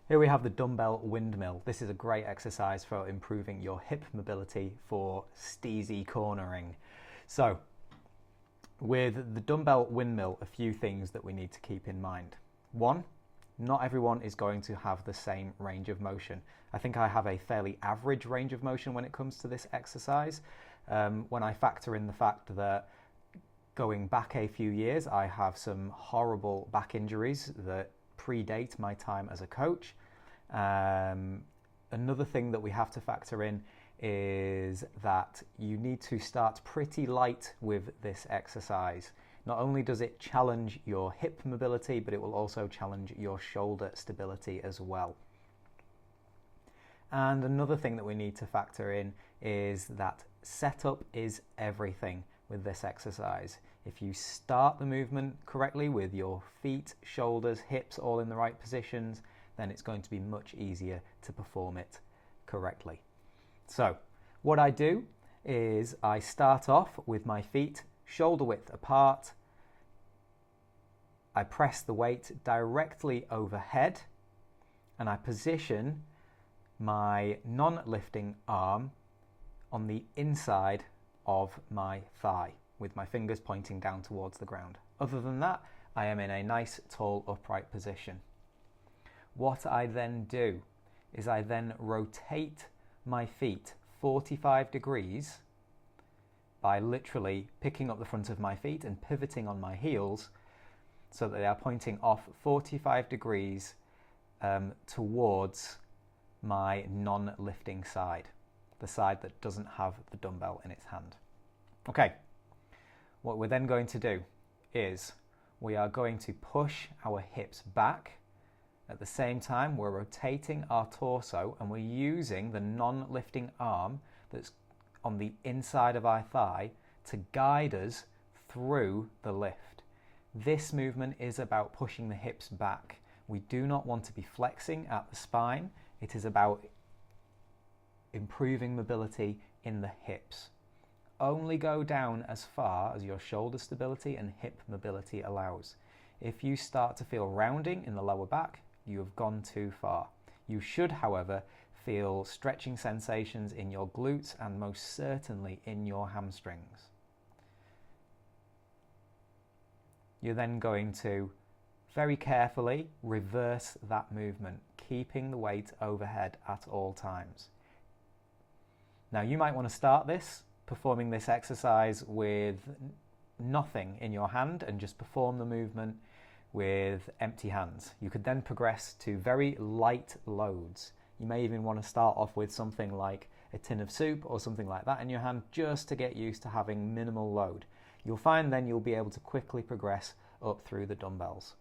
Here we have the dumbbell windmill. This is a great exercise for improving your hip mobility for steezy cornering. So, with the dumbbell windmill, a few things that we need to keep in mind. One, not everyone is going to have the same range of motion. I think I have a fairly average range of motion when it comes to this exercise. When I factor in the fact that going back a few years, I have some horrible back injuries that predate my time as a coach. Another thing that we have to factor in is that you need to start pretty light with this exercise. Not only does it challenge your hip mobility, but it will also challenge your shoulder stability as well. And another thing that we need to factor in is that setup is everything with this exercise. If you start the movement correctly with your feet, shoulders, hips all in the right positions, then it's going to be much easier to perform it correctly. So what I do is I start off with my feet shoulder width apart. I press the weight directly overhead and I position my non-lifting arm on the inside of my thigh with my fingers pointing down towards the ground. Other than that, I am in a nice tall upright position. What I then do is I then rotate my feet 45 degrees by literally picking up the front of my feet and pivoting on my heels so that they are pointing off 45 degrees towards my non-lifting side, the side that doesn't have the dumbbell in its hand. Okay, what we're then going to do is we are going to push our hips back. At the same time, we're rotating our torso and we're using the non-lifting arm that's on the inside of our thigh to guide us through the lift. This movement is about pushing the hips back. We do not want to be flexing at the spine. It is about improving mobility in the hips. Only go down as far as your shoulder stability and hip mobility allows. If you start to feel rounding in the lower back, you have gone too far. You should, however, feel stretching sensations in your glutes and most certainly in your hamstrings. You're then going to very carefully reverse that movement, keeping the weight overhead at all times. Now you might want to start performing this exercise with nothing in your hand and just perform the movement with empty hands. You could then progress to very light loads. You may even want to start off with something like a tin of soup or something like that in your hand just to get used to having minimal load. You'll find then you'll be able to quickly progress up through the dumbbells.